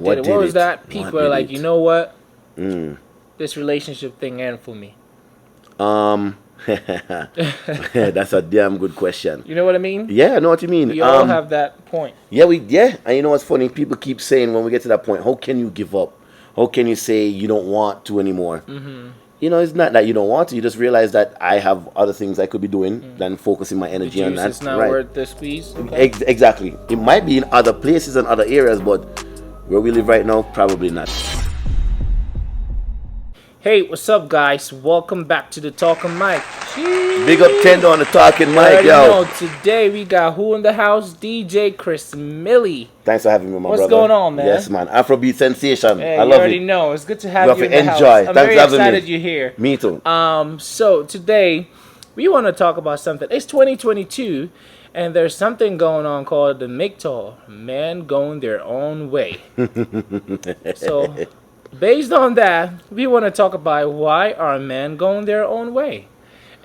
What was that peak What where, did like, it? you know what? Mm. This relationship thing ended for me. Um, that's a damn good question. You know what I mean? Yeah, I know what you mean. We all have that point. Yeah, and you know what's funny? People keep saying when we get to that point, how can you give up? How can you say you don't want to anymore? You know, it's not that you don't want to. You just realize that I have other things I could be doing than focusing my The energy on juice that. is not worth the squeeze. Okay. Exactly. It might be in other places and other areas, but where we live right now, probably not. Hey, what's up, guys? Welcome back to the Talking Mic. Big up Tendo on the talking You mic, already yo. know, today we got who in the house? DJ Chris Millie. Thanks for having me, my What's brother. going on, man? Yes, man. Afrobeat sensation. Hey, I you love already it. know. It's good to You have have you to in the enjoy. house. I'm Thanks very for having excited me. you're here. Me too. So today we want to talk about something. It's 2022, and there's something going on called the MGTOW, men going their own way. So, based on that, we want to talk about why are men going their own way.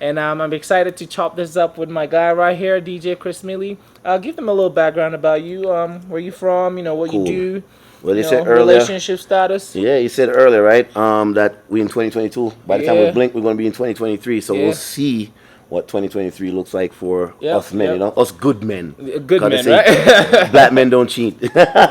And I'm excited to chop this up with my guy right here, DJ Chris Millie. Give them a little background about you, where you from, what Cool. you do, Well, you said earlier. relationship status. Yeah, you said earlier, right? That we in 2022. By the time we Yeah. blink, we're going to be in 2023. So Yeah. we'll see what 2023 looks like for Yep, us men, yep. us good men. Good 'Cause they men, say right? Black men don't cheat.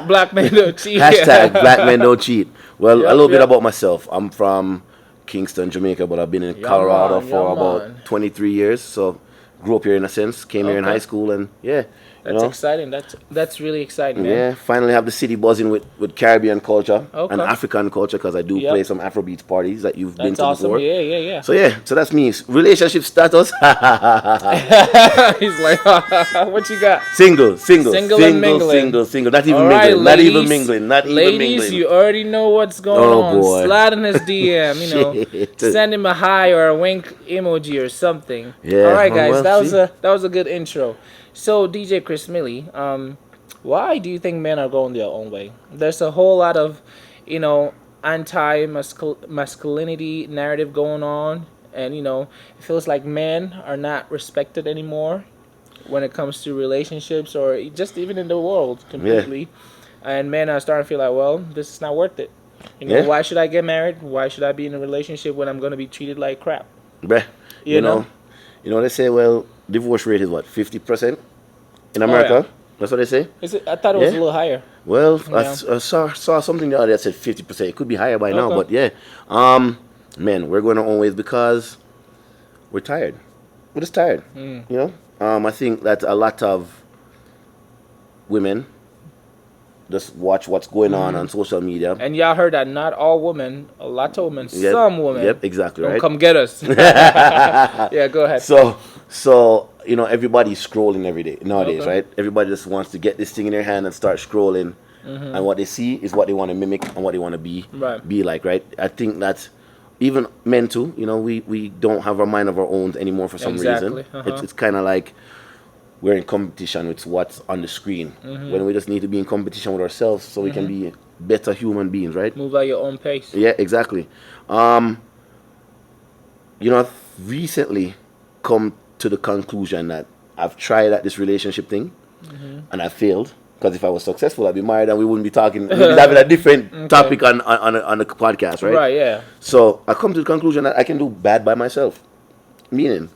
Black men don't cheat. Hashtag black men don't cheat. Well, Yep, a little bit yep. about myself. I'm from Kingston, Jamaica, but I've been in Yeah, Colorado man, for yeah, about man. 23 years. So grew up here in a sense. Came here in Okay. high school, and yeah, That's exciting. That's really exciting, man. yeah, finally have the city buzzing with Caribbean culture and Okay. African culture because I do Yep. play some Afrobeats parties that you've been That's to awesome. before. Yeah. So yeah, so that's me. Relationship status. He's like, what you got? Single. Single and mingling. Not even All right, mingling. ladies, Not even mingling. Not even ladies, mingling. you already know what's going Oh, on. boy. Slide in his DM, Shit. send him a hi or a wink emoji or something. Yeah, All right, guys, well, that was a good intro. So, DJ Chris Millie, why do you think men are going their own way? There's a whole lot of, anti-masculinity narrative going on, and it feels like men are not respected anymore when it comes to relationships or just even in the world completely. And men are starting to feel like, well, this is not worth it. Yeah. Why should I get married? Why should I be in a relationship when I'm going to be treated like crap? Bruh, You know? they say, well, divorce rate is what, 50% in America? yeah. That's what they say? Is it? I thought it was a Yeah. little higher. Well, Yeah. I saw something the other day that said 50%. It could be higher by now, Okay. but yeah. Man, we're going our own ways because we're tired. We're just tired, I think that a lot of women just watch what's going on social media. And y'all heard that not all women, a lot of women, Yep. some women, Yep, exactly, don't right? come get us. Yeah, go ahead. So everybody's scrolling every day nowadays, Okay. right? Everybody just wants to get this thing in their hand and start scrolling, and what they see is what they want to mimic and what they want to be like, right? I think that even men too, we don't have a mind of our own anymore for some Exactly, reason. It's kind of like we're in competition with what's on the screen when we just need to be in competition with ourselves so we can be better human beings, right? Move at your own pace. Yeah, exactly. I've recently come to the conclusion that I've tried at this relationship thing and I failed. Because if I was successful, I'd be married and we wouldn't be talking. We'd be having a different topic on the podcast, right? Right, yeah. So I come to the conclusion that I can do bad by myself. Meaning,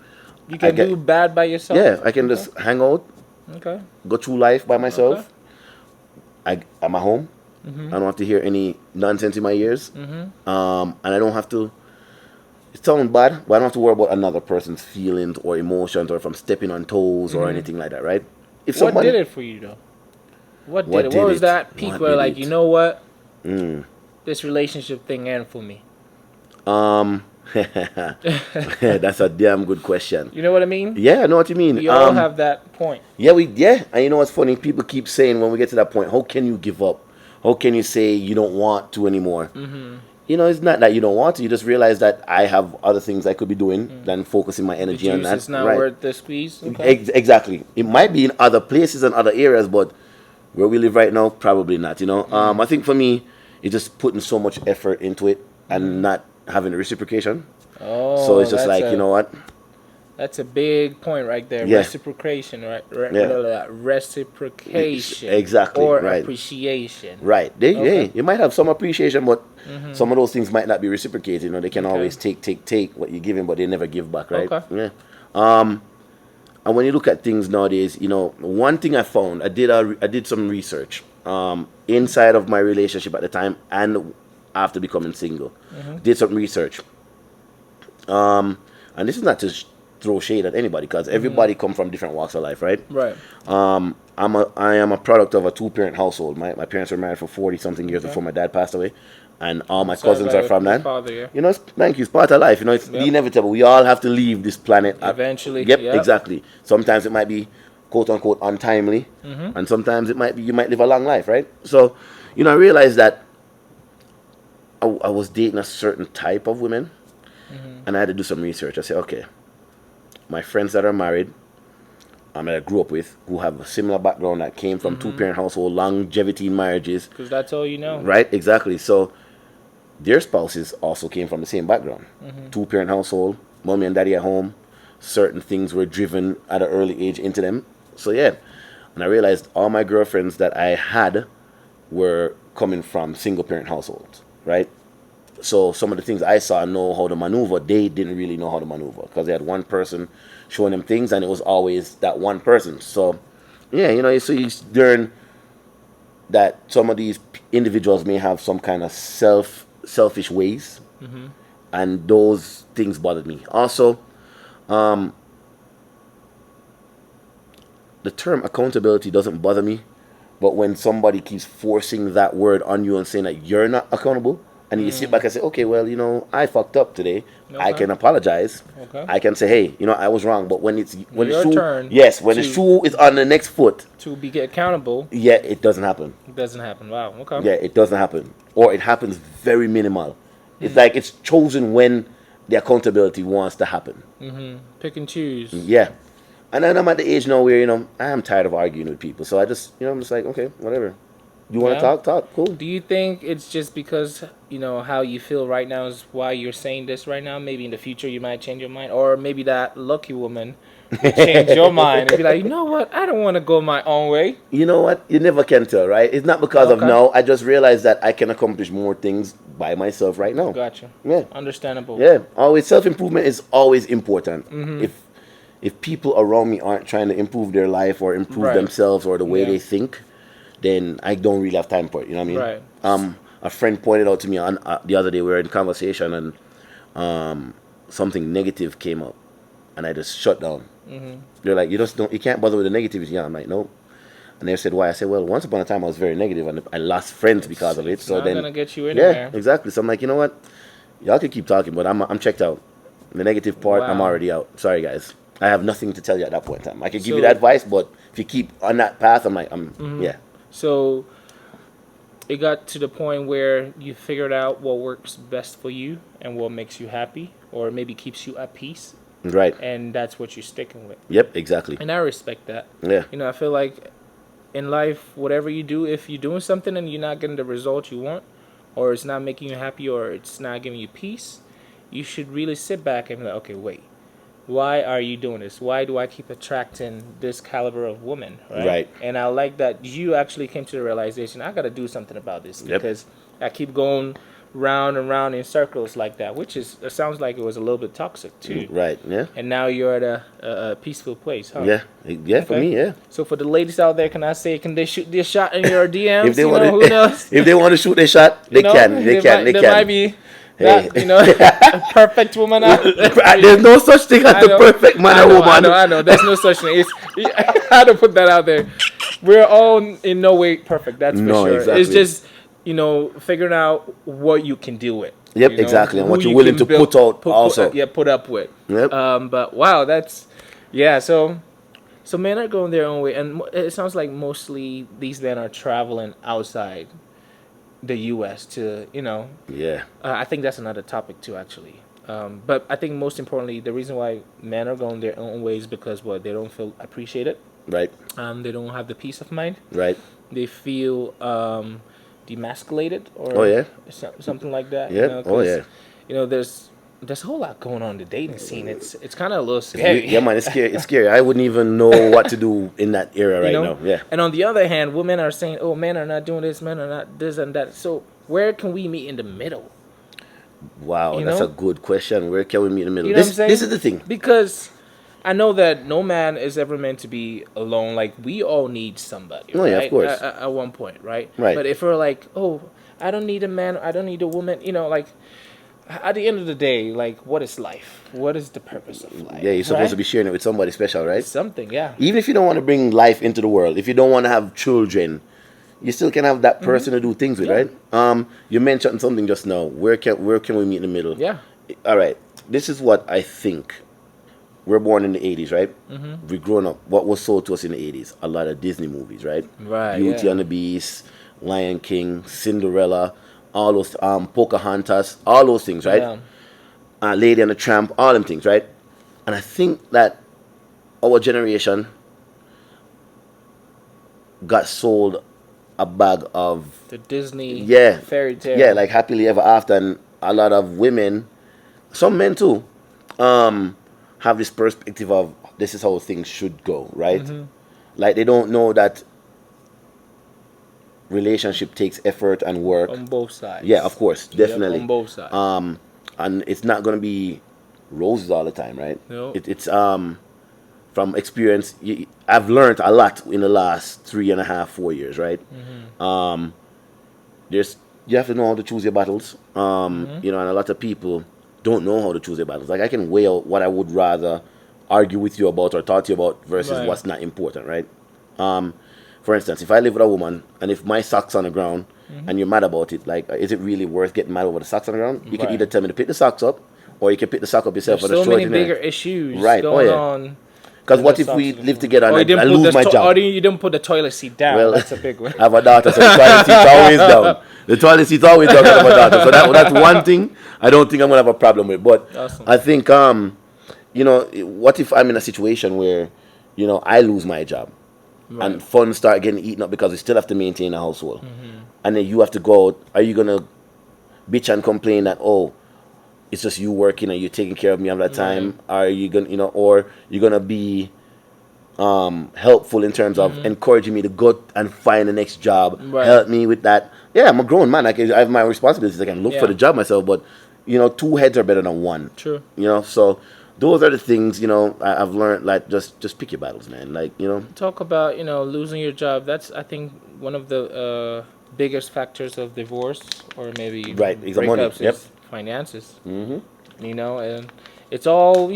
You can do bad by yourself? yeah, I can just hang out, Okay. go through life by myself. I'm at home. I don't have to hear any nonsense in my ears. And I don't have to. It sounds bad, but I don't have to worry about another person's feelings or emotions or if I'm stepping on toes or anything like that, right? If What did it for you, though? What did it? What was that peak What where, did like, it? you know what? This relationship thing ended for me. That's a damn good question. You know what I mean? Yeah, I know what you mean. We all have that point. Yeah, and you know what's funny? People keep saying when we get to that point, how can you give up? How can you say you don't want to anymore? It's not that you don't want to. You just realize that I have other things I could be doing than focusing my The energy on juice that. is not Right. worth the squeeze. Okay. Exactly. It might be in other places and other areas, but where we live right now, probably not. I think for me, it's just putting so much effort into it and not having the reciprocation. Oh, So it's just that's like, you know what? That's a big point right there. Yeah. Reciprocation, right? Yeah. Reciprocation. Exactly, Or right. appreciation. Right. Okay. You might have some appreciation, but some of those things might not be reciprocated. You know, they can Okay. always take what you give them, but they never give back, right? Okay. Yeah. And when you look at things nowadays, you know, one thing I found, I did some research inside of my relationship at the time and after becoming single. Did some research. And this is not to throw shade at anybody because everybody come from different walks of life, right? Right. I am a product of a two-parent household. My parents were married for 40 something years Okay. before my dad passed away, and all my Sorry cousins about are from your that. father, yeah. You know, thank you. It's part of life. You know, it's the Yep. inevitable. We all have to leave this planet Eventually, Yep, yep. exactly. Sometimes it might be quote unquote untimely, and sometimes it might be you might live a long life, right? So, you know, I realized that I was dating a certain type of women, and I had to do some research. I said, okay, my friends that are married, that I grew up with, who have a similar background that came from two-parent household, longevity in marriages, Because that's all you know. right? Exactly. So their spouses also came from the same background, two-parent household, mommy and daddy at home. Certain things were driven at an early age into them. So yeah, and I realized all my girlfriends that I had were coming from single-parent households, right? So some of the things I saw know how to maneuver, they didn't really know how to maneuver because they had one person showing them things, and it was always that one person. So yeah, you know, so you learn that some of these individuals may have some kind of selfish ways, and those things bothered me. Also, the term accountability doesn't bother me, but when somebody keeps forcing that word on you and saying that you're not accountable, and you sit back and say, okay, well, you know, I fucked up today. I Okay. can apologize. Okay. I can say, hey, you know, I was wrong. But when the Your shoe, turn yes, when the to- shoe is on the next foot, To be accountable, yeah, it doesn't happen. it doesn't happen. Wow. Okay. Yeah, it doesn't happen, or it happens very minimal. It's like it's chosen when the accountability wants to happen. Pick and choose. Yeah, and then I'm at the age now where, you know, I am tired of arguing with people. So I just, you know, I'm just like, okay, whatever. You want to Yeah. talk, cool. Do you think it's just because, you know, how you feel right now is why you're saying this right now? Maybe in the future you might change your mind, or maybe that lucky woman will change your mind and be like, you know what, I don't want to go my own way. You know what? You never can tell, right? It's not because of Okay. now. I just realized that I can accomplish more things by myself right now. Gotcha. Yeah. Understandable. Yeah, always self-improvement is always important. Mm-hmm. If people around me aren't trying to improve their life or improve Right. themselves or the way Yeah. they think, then I don't really have time for it. You know what I mean? Right. A friend pointed out to me on the other day, we were in conversation, and something negative came up, and I just shut down. They're like, you can't bother with the negativity. Yeah, I'm like, no. And they said, why? I said, well, once upon a time I was very negative, and I lost friends because of it. It's So not then, gonna get you yeah, anywhere. exactly. So I'm like, you know what? Y'all can keep talking, but I'm checked out. The negative part, I'm Wow. already out. Sorry, guys. I have nothing to tell you at that point in time. I can give you So- that advice, but if you keep on that path, I'm like, yeah. So it got to the point where you figured out what works best for you and what makes you happy, or maybe keeps you at peace, Right. and that's what you're sticking with. Yep, exactly. And I respect that. Yeah. You know, I feel like in life, whatever you do, if you're doing something and you're not getting the result you want, or it's not making you happy, or it's not giving you peace, you should really sit back and be like, okay, wait, why are you doing this? Why do I keep attracting this caliber of woman? Right. And I like that you actually came to the realization, I got to do something about this, Yep. because I keep going round and round in circles like that, which is, it sounds like it was a little bit toxic too. Right. Yeah. And now you're at a peaceful place, huh? Yeah. Yeah. For Okay. me, yeah. So for the ladies out there, can I say, can they shoot this shot in your DMs? If they You want know, who knows? if they want to shoot their shot, they You know, can. They can. They there can. might be Hey. that, you know, a perfect woman out. There's no such thing as I the know. perfect man or woman. I know. There's no such thing. I had to put that out there. We're all in no way perfect. That's for No, sure. exactly. It's just, you know, figuring out what you can deal with. Yep, you know, exactly, and who what you're you willing can to put out also. put up with. Yep. But wow, that's, yeah. So men are going their own way, and it sounds like mostly these men are traveling outside the U.S. to, you know. Yeah. I think that's another topic too, actually. But I think most importantly, the reason why men are going their own ways because they don't feel appreciated. Right. They don't have the peace of mind. Right. They feel demasculated, or Oh, yeah. something like that. Yep. You know, Oh, yeah. You know, there's there's a whole lot going on in the dating scene. It's kind of a little scary. Yeah, man, it's scary. It's scary. I wouldn't even know what to do in that era right now. Yeah. And on the other hand, women are saying, "Oh, men are not doing this, men are not this and that." So where can we meet in the middle? Wow, You that's know? a good question. Where can we meet in the middle? You know what I'm saying? This is the thing. Because I know that no man is ever meant to be alone. Like, we all need somebody, Oh, right? yeah, of course. At one point, right? Right. But if we're like, oh, I don't need a man, I don't need a woman, like, at the end of the day, like, what is life? What is the purpose of life? Yeah, you're supposed right? to be sharing it with somebody special, right? Something, yeah. Even if you don't want to bring life into the world, if you don't want to have children, you still can have that person to do things with, right? You mentioned something just now. Where can we meet in the middle? Yeah. All right. This is what I think. We're born in the 80s, right? We've grown up. What was sold to us in the 80s? A lot of Disney movies, right? Right, Beauty yeah. and the Beast, Lion King, Cinderella, all those, Pocahontas, all those things, right? Yeah. Lady and the Tramp, all them things, right? And I think that our generation got sold a bag of The Disney yeah fairy tale. yeah, like Happily Ever After, and a lot of women, some men too, have this perspective of this is how things should go, right? Like they don't know that relationship takes effort and work. On both sides. Yeah, of course, definitely. Yep, on both sides. And it's not gonna be roses all the time, right? No. It's from experience. I've learned a lot in the last 3.5, 4 years, right? You have to know how to choose your battles. And a lot of people don't know how to choose their battles. Like I can weigh out what I would rather argue with you about or talk to you about versus Right. what's not important, right? For instance, if I live with a woman and if my sock's on the ground and you're mad about it, like, is it really worth getting mad over the socks on the ground? You can Right. either tell me to pick the socks up, or you can pick the sock up yourself There's and so just throw many it in there. bigger issues Right. going Oh, yeah. on. Because what the if we socks live together Or and you I didn't put lose the my job? Or you didn't put the toilet seat down. Well, That's a big one. I have a daughter, so the toilet seat's always down. The toilet seat's always down 'cause I have a daughter. So that's one thing I don't think I'm gonna have a problem with. But Awesome. I think what if I'm in a situation where, I lose my job and funds start getting eaten up because we still have to maintain a household, and then you have to go out. Are you gonna bitch and complain that, oh, it's just you working and you're taking care of me at that time? Are you gonna, or you're gonna be helpful in terms of encouraging me to go and find the next job, help me with that? Yeah, I'm a grown man. I have my responsibilities. I can look for the job myself, but two heads are better than one. True. So those are the things I've learned. Like just pick your battles, man. Like Talk about losing your job. That's, I think, one of the biggest factors of divorce, or maybe Right, it's the money. breakups, Yep. is finances. And it's all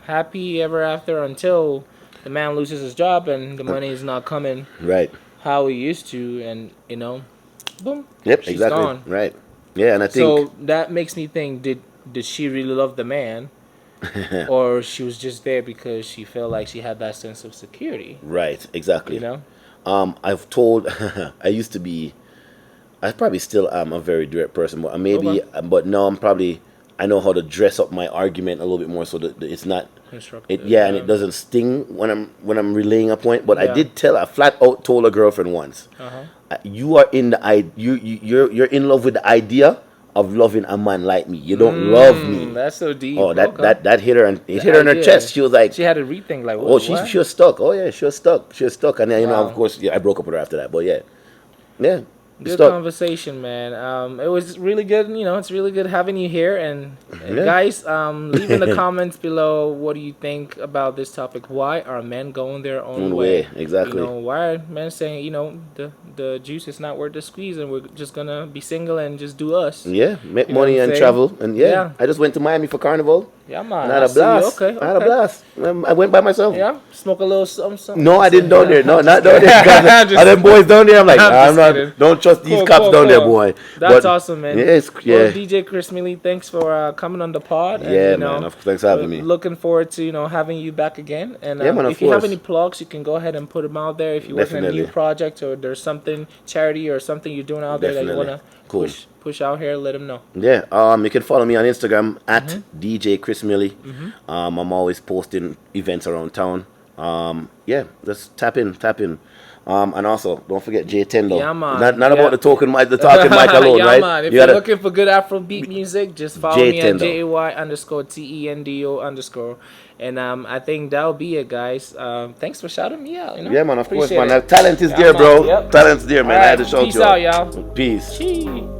happy ever after until the man loses his job and the money is not coming right. how he used to, and boom. Yep, she's exactly. gone. Right. Yeah, and I think So that makes me think: did she really love the man, or she was just there because she felt like she had that sense of security? right, exactly. You know. I've told I used to be, I probably still am a very direct person, but but now I know how to dress up my argument a little bit more so that it's not Constructive. and it doesn't sting when I'm relaying a point. But Yeah. I flat out told a girlfriend once, you are in you're in love with the idea of loving a man like me. You don't love me. That's so deep. Oh, Okay. that hit her and it hit her in her idea. chest. She was like, She had to rethink, like, oh, what? she was stuck. Oh yeah, she was stuck. And then Wow. of course, I broke up with her after that. But yeah, Good stuck. conversation, man. It was really good. It's really good having you here. And guys, leave in the comments below, what do you think about this topic? Why are men going their own way? Exactly. Why are men saying, the juice is not worth the squeeze, and we're just gonna be single and just do us? Yeah, make You know money what I'm and saying? travel. And Yeah. I just went to Miami for Carnival. Yeah, man. And I had I a see you. blast. Okay. I had a blast. I went by myself. Yeah, smoke a little something. No, I didn't down there. No, not down there. Just- Are them boys down there? I'm like, I'm I'm just not. kidding. Don't trust these Cool, cops cool, down there, cool. boy. That's awesome, man. Yeah, Well, DJ Chris Mealy, thanks for coming on the pod. And, Yeah, man. Thanks for having me. Looking forward to having you back again. And Yeah, man, of if you have course. any plugs, you can go ahead and put them out there. If you're working on a new Definitely. project, or there's something charity or something you're doing out there that you Definitely. wanna Cool. push out here, let them know. Yeah, you can follow me on Instagram at DJ Chris Millie. I'm always posting events around town. Yeah, just tap in. And also, don't forget J10 though. Yeah, man. Not about the talking mic alone, Yeah, right? man. If You you're gotta- looking for good Afrobeat music, just follow me at J10 JAY_TENDO_. And I think that'll be it, guys. Thanks for shouting me out. You know? Yeah, man, of course, Appreciate man. it. Talent is Yeah, there, man. bro. Yep. Talent's there, man. I had to Alright, shout peace you out, y'all. Peace. Chee.